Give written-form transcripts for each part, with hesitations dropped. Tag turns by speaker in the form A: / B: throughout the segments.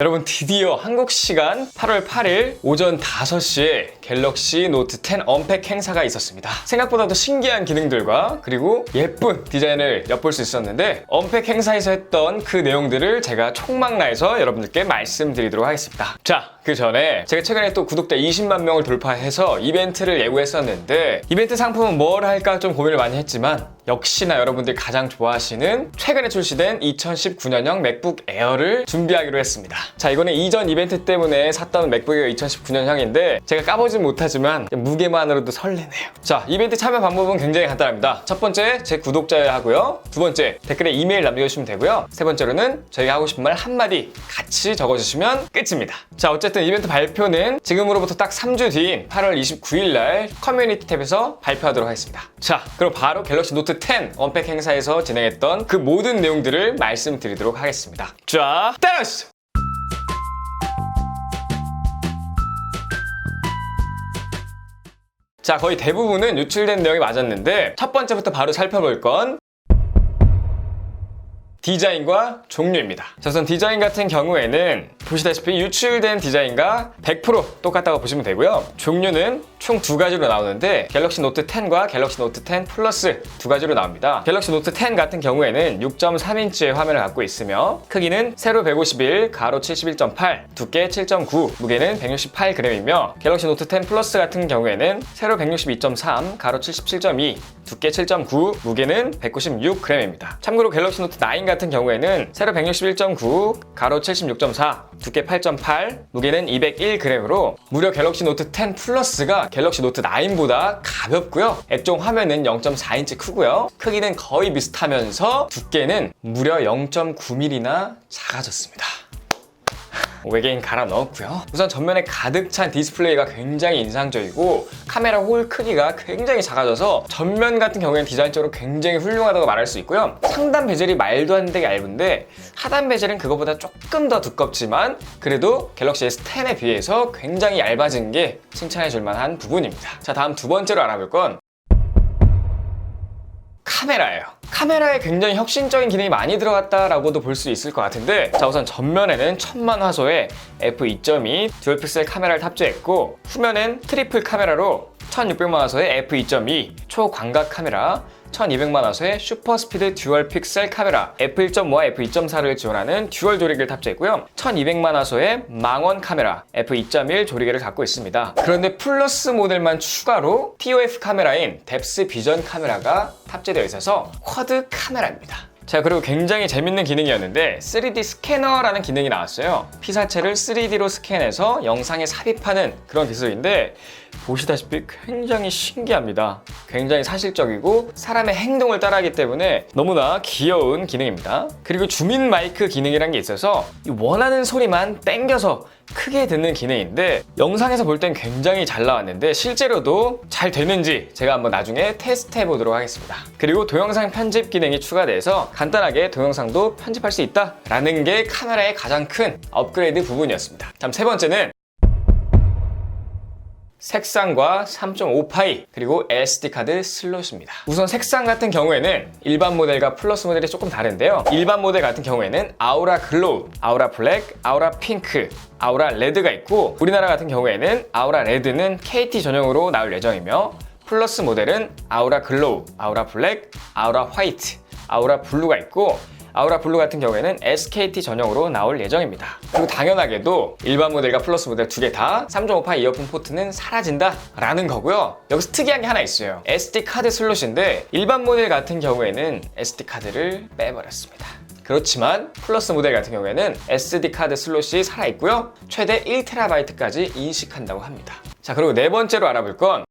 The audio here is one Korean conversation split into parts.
A: 여러분, 드디어 한국 시간 8월 8일 오전 5시에 갤럭시 노트 10 언팩 행사가 있었습니다. 생각보다도 신기한 기능들과 그리고 예쁜 디자인을 엿볼 수 있었는데, 언팩 행사에서 했던 그 내용들을 제가 총망라해서 여러분들께 말씀드리도록 하겠습니다. 자, 그 전에 제가 최근에 또 구독자 20만 명을 돌파해서 이벤트를 예고했었는데, 이벤트 상품은 뭘 할까 좀 고민을 많이 했지만 역시나 여러분들이 가장 좋아하시는 최근에 출시된 2019년형 맥북 에어를 준비하기로 했습니다. 자, 이거는 이전 이벤트 때문에 샀던 맥북 에어 2019년형인데 제가 까보진 못하지만 무게만으로도 설레네요. 자, 이벤트 참여 방법은 굉장히 간단합니다. 첫 번째, 제 구독자여야 하고요. 두 번째, 댓글에 이메일 남겨주시면 되고요. 세 번째로는 저희가 하고 싶은 말 한마디 같이 적어주시면 끝입니다. 자, 어쨌든 이벤트 발표는 지금으로부터 딱 3주 뒤인 8월 29일 날 커뮤니티 탭에서 발표하도록 하겠습니다. 자, 그럼 바로 갤럭시 노트 10 언팩 행사에서 진행했던 그 모든 내용들을 말씀드리도록 하겠습니다. 자, 따라오시죠! 자, 거의 대부분은 유출된 내용이 맞았는데 첫 번째부터 바로 살펴볼 건 디자인과 종류입니다. 자, 우선 디자인 같은 경우에는 보시다시피 유출된 디자인과 100% 똑같다고 보시면 되고요. 종류는 총 두 가지로 나오는데 갤럭시 노트 10과 갤럭시 노트 10 플러스 두 가지로 나옵니다. 갤럭시 노트 10 같은 경우에는 6.3인치의 화면을 갖고 있으며 크기는 세로 151, 가로 71.8, 두께 7.9, 무게는 168g이며 갤럭시 노트 10 플러스 같은 경우에는 세로 162.3, 가로 77.2, 두께 7.9, 무게는 196g입니다. 참고로 갤럭시 노트 9 같은 경우에는 세로 161.9, 가로 76.4, 두께 8.8, 무게는 201g으로 무려 갤럭시 노트 10 플러스가 갤럭시 노트 9보다 가볍고요. 액정 화면은 0.4인치 크고요. 크기는 거의 비슷하면서 두께는 무려 0.9mm나 작아졌습니다. 외계인 갈아 넣었고요. 우선 전면에 가득 찬 디스플레이가 굉장히 인상적이고 카메라 홀 크기가 굉장히 작아져서 전면 같은 경우에는 디자인적으로 굉장히 훌륭하다고 말할 수 있고요. 상단 베젤이 말도 안 되게 얇은데 하단 베젤은 그거보다 조금 더 두껍지만 그래도 갤럭시 S10에 비해서 굉장히 얇아진 게 칭찬해 줄 만한 부분입니다. 자, 다음 두 번째로 알아볼 건 카메라예요. 카메라에 굉장히 혁신적인 기능이 많이 들어갔다라고도 볼 수 있을 것 같은데, 자, 우선 전면에는 1000만 화소의 f2.2 듀얼 픽셀 카메라를 탑재했고 후면은 트리플 카메라로 1600만 화소의 f2.2 초광각 카메라, 1200만 화소의 슈퍼 스피드 듀얼 픽셀 카메라 f1.5와 f2.4를 지원하는 듀얼 조리개를 탑재했고요. 1200만 화소의 망원 카메라 f2.1 조리개를 갖고 있습니다. 그런데 플러스 모델만 추가로 TOF 카메라인 뎁스 비전 카메라가 탑재되어 있어서 쿼드 카메라입니다. 자, 그리고 굉장히 재밌는 기능이었는데 3D 스캐너라는 기능이 나왔어요. 피사체를 3D로 스캔해서 영상에 삽입하는 그런 기술인데 보시다시피 굉장히 신기합니다. 굉장히 사실적이고 사람의 행동을 따라하기 때문에 너무나 귀여운 기능입니다. 그리고 줌인 마이크 기능이란 게 있어서 원하는 소리만 땡겨서 크게 듣는 기능인데 영상에서 볼 땐 굉장히 잘 나왔는데 실제로도 잘 되는지 제가 한번 나중에 테스트 해보도록 하겠습니다. 그리고 동영상 편집 기능이 추가돼서 간단하게 동영상도 편집할 수 있다라는 게 카메라의 가장 큰 업그레이드 부분이었습니다. 다음 세 번째는 색상과 3.5파이 그리고 SD카드 슬롯입니다. 우선 색상 같은 경우에는 일반 모델과 플러스 모델이 조금 다른데요. 일반 모델 같은 경우에는 아우라 글로우, 아우라 블랙, 아우라 핑크, 아우라 레드가 있고 우리나라 같은 경우에는 아우라 레드는 KT 전용으로 나올 예정이며 플러스 모델은 아우라 글로우, 아우라 블랙, 아우라 화이트, 아우라 블루가 있고 아우라 블루 같은 경우에는 SKT 전용으로 나올 예정입니다. 그리고 당연하게도 일반 모델과 플러스 모델 두 개 다 3.5파 이어폰 포트는 사라진다 라는 거고요. 여기서 특이한 게 하나 있어요. SD카드 슬롯인데 일반 모델 같은 경우에는 SD카드를 빼버렸습니다. 그렇지만 플러스 모델 같은 경우에는 SD카드 슬롯이 살아있고요. 최대 1TB까지 인식한다고 합니다. 자, 그리고 네 번째로 알아볼 건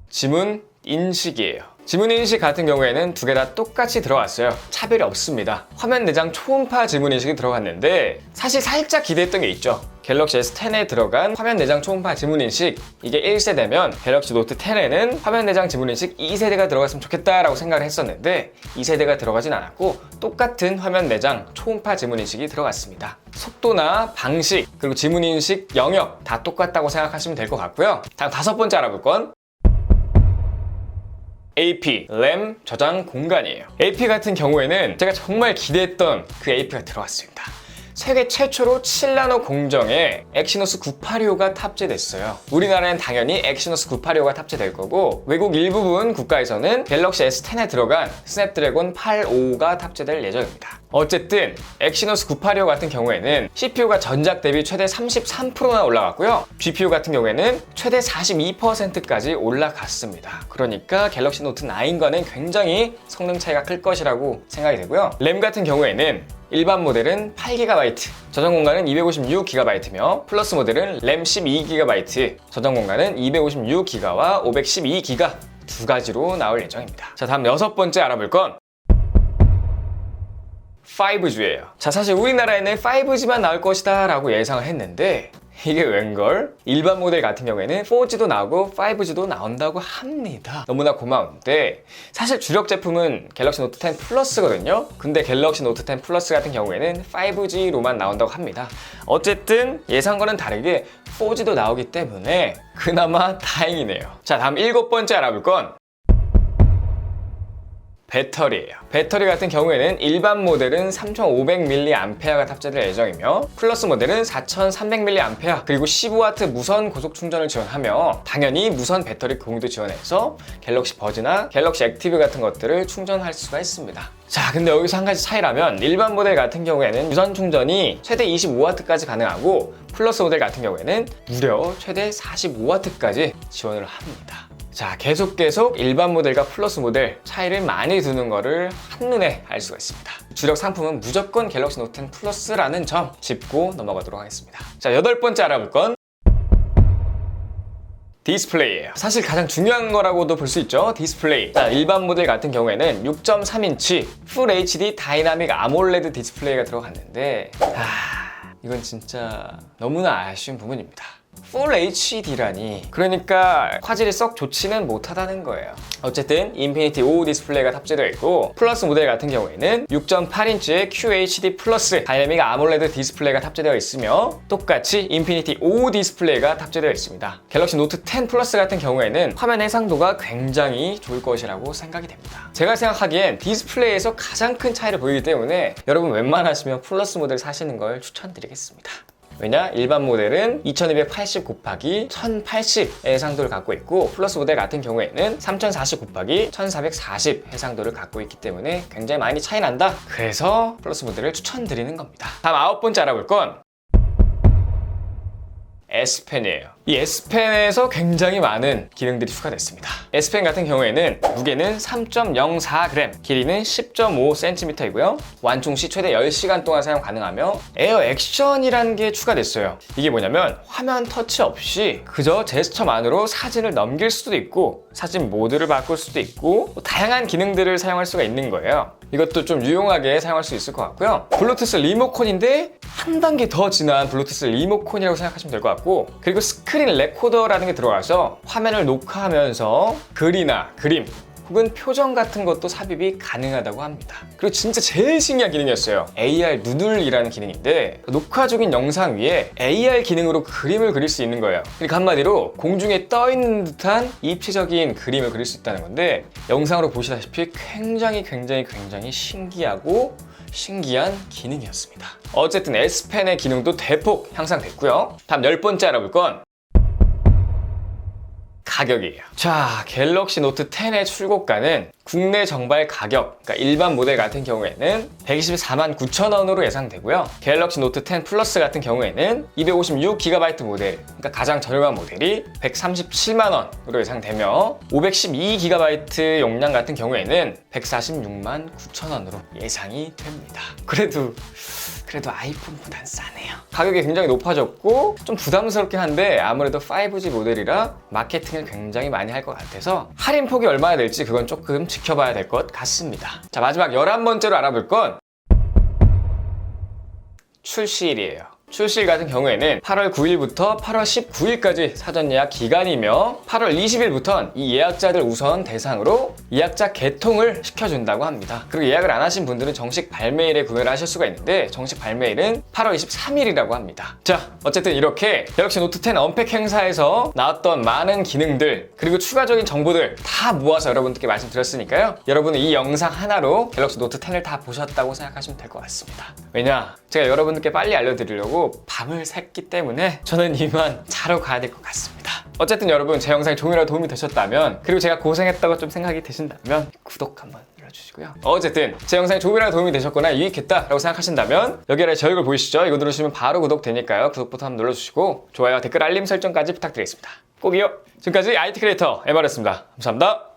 A: 지문 인식이에요. 지문 인식 같은 경우에는 두 개 다 똑같이 들어갔어요. 차별이 없습니다. 화면 내장 초음파 지문 인식이 들어갔는데 사실 살짝 기대했던 게 있죠. 갤럭시 S10에 들어간 화면 내장 초음파 지문 인식, 이게 1세대면 갤럭시 노트 10에는 화면 내장 지문 인식 2세대가 들어갔으면 좋겠다라고 생각을 했었는데 2세대가 들어가진 않았고 똑같은 화면 내장 초음파 지문 인식이 들어갔습니다. 속도나 방식 그리고 지문 인식 영역 다 똑같다고 생각하시면 될 것 같고요. 다음 다섯 번째 알아볼 건 AP, 램 저장 공간이에요. AP 같은 경우에는 제가 정말 기대했던 그 AP가 들어왔습니다. 세계 최초로 7나노 공정에 엑시노스 985가 탑재됐어요. 우리나라엔 당연히 엑시노스 985가 탑재될 거고, 외국 일부분 국가에서는 갤럭시 S10에 들어간 스냅드래곤 85가 탑재될 예정입니다. 어쨌든 엑시노스 985 같은 경우에는 CPU가 전작 대비 최대 33%나 올라갔고요. GPU 같은 경우에는 최대 42%까지 올라갔습니다. 그러니까 갤럭시 노트 9과는 굉장히 성능 차이가 클 것이라고 생각이 되고요. 램 같은 경우에는 일반 모델은 8GB, 저장 공간은 256GB며 플러스 모델은 램 12GB, 저장 공간은 256GB와 512GB 두 가지로 나올 예정입니다. 자, 다음 6번째 알아볼 건 5G예요. 자, 사실 우리나라에는 5G만 나올 것이다 라고 예상을 했는데 이게 웬걸? 일반 모델 같은 경우에는 4G도 나오고 5G도 나온다고 합니다. 너무나 고마운데 사실 주력 제품은 갤럭시 노트 10 플러스거든요. 근데 갤럭시 노트 10 플러스 같은 경우에는 5G로만 나온다고 합니다. 어쨌든 예상과는 다르게 4G도 나오기 때문에 그나마 다행이네요. 자, 다음 7번째 알아볼 건 배터리예요. 배터리 같은 경우에는 일반 모델은 3500mAh가 탑재될 예정이며 플러스 모델은 4300mAh 그리고 15W 무선 고속 충전을 지원하며 당연히 무선 배터리 공유도 지원해서 갤럭시 버즈나 갤럭시 액티브 같은 것들을 충전할 수가 있습니다. 자, 근데 여기서 한 가지 차이라면 일반 모델 같은 경우에는 무선 충전이 최대 25W까지 가능하고 플러스 모델 같은 경우에는 무려 최대 45W까지 지원을 합니다. 자, 계속 일반 모델과 플러스 모델 차이를 많이 두는 거를 한눈에 알 수가 있습니다. 주력 상품은 무조건 갤럭시 노트 10 플러스라는 점 짚고 넘어가도록 하겠습니다. 자, 8번째 알아볼 건 디스플레이예요. 사실 가장 중요한 거라고도 볼 수 있죠. 디스플레이. 자, 일반 모델 같은 경우에는 6.3인치 풀 HD 다이나믹 아몰레드 디스플레이가 들어갔는데 이건 진짜 너무나 아쉬운 부분입니다. 풀 HD라니. 그러니까 화질이 썩 좋지는 못하다는 거예요. 어쨌든 인피니티 5 디스플레이가 탑재되어 있고 플러스 모델 같은 경우에는 6.8인치의 QHD 플러스 다이나믹 아몰레드 디스플레이가 탑재되어 있으며 똑같이 인피니티 5 디스플레이가 탑재되어 있습니다. 갤럭시 노트 10 플러스 같은 경우에는 화면 해상도가 굉장히 좋을 것이라고 생각이 됩니다. 제가 생각하기엔 디스플레이에서 가장 큰 차이를 보이기 때문에 여러분 웬만하시면 플러스 모델 사시는 걸 추천드리겠습니다. 왜냐? 일반 모델은 2280 곱하기 1080 해상도를 갖고 있고 플러스 모델 같은 경우에는 3040 곱하기 1440 해상도를 갖고 있기 때문에 굉장히 많이 차이 난다. 그래서 플러스 모델을 추천드리는 겁니다. 다음 9번째 알아볼 건 S펜이에요. 이 S펜에서 굉장히 많은 기능들이 추가됐습니다. S펜 같은 경우에는 무게는 3.04g, 길이는 10.5cm이고요. 완충 시 최대 10시간 동안 사용 가능하며 에어 액션이라는 게 추가됐어요. 이게 뭐냐면 화면 터치 없이 그저 제스처만으로 사진을 넘길 수도 있고 사진 모드를 바꿀 수도 있고 다양한 기능들을 사용할 수가 있는 거예요. 이것도 좀 유용하게 사용할 수 있을 것 같고요. 블루투스 리모컨인데 한 단계 더 진한 블루투스 리모컨이라고 생각하시면 될 것 같고, 그리고 스크린 레코더라는 게 들어가서 화면을 녹화하면서 글이나 그림 혹은 표정 같은 것도 삽입이 가능하다고 합니다. 그리고 진짜 제일 신기한 기능이었어요. AR 누들이라는 기능인데 녹화 중인 영상 위에 AR 기능으로 그림을 그릴 수 있는 거예요. 그러니까 한마디로 공중에 떠 있는 듯한 입체적인 그림을 그릴 수 있다는 건데 영상으로 보시다시피 굉장히 신기하고 신기한 기능이었습니다. 어쨌든 S펜의 기능도 대폭 향상됐고요. 다음 10번째 알아볼 건 가격이에요. 자, 갤럭시 노트 10의 출고가는 국내 정발 가격, 그러니까 일반 모델 같은 경우에는 124만 9천 원으로 예상되고요. 갤럭시 노트 10 플러스 같은 경우에는 256GB 모델, 그러니까 가장 저렴한 모델이 137만 원으로 예상되며 512GB 용량 같은 경우에는 146만 9천 원으로 예상이 됩니다. 그래도 아이폰보단 싸네요. 가격이 굉장히 높아졌고 좀 부담스럽긴 한데 아무래도 5G 모델이라 마케팅을 굉장히 많이 할 것 같아서 할인폭이 얼마나 될지 그건 조금 지켜봐야 될 것 같습니다. 자, 마지막 11번째로 알아볼 건 출시일이에요. 출시일 같은 경우에는 8월 9일부터 8월 19일까지 사전 예약 기간이며 8월 20일부터는 이 예약자들 우선 대상으로 예약자 개통을 시켜준다고 합니다. 그리고 예약을 안 하신 분들은 정식 발매일에 구매를 하실 수가 있는데 정식 발매일은 8월 23일이라고 합니다. 자, 어쨌든 이렇게 갤럭시 노트 10 언팩 행사에서 나왔던 많은 기능들 그리고 추가적인 정보들 다 모아서 여러분들께 말씀드렸으니까요. 여러분은 이 영상 하나로 갤럭시 노트 10을 다 보셨다고 생각하시면 될 것 같습니다. 왜냐? 제가 여러분들께 빨리 알려드리려고 밤을 샜기 때문에 저는 이만 자러 가야 될 것 같습니다. 어쨌든 여러분 제 영상이 조금이라도 도움이 되셨다면 그리고 제가 고생했다고 좀 생각이 드신다면 구독 한번 눌러주시고요. 어쨌든 제 영상이 조금이라도 도움이 되셨거나 유익했다라고 생각하신다면 여기 아래 저 얼굴 보이시죠? 이거 누르시면 바로 구독되니까요. 구독 버튼 한번 눌러주시고 좋아요, 댓글, 알림 설정까지 부탁드리겠습니다. 꼭이요. 지금까지 IT 크리에이터 MR였습니다. 감사합니다.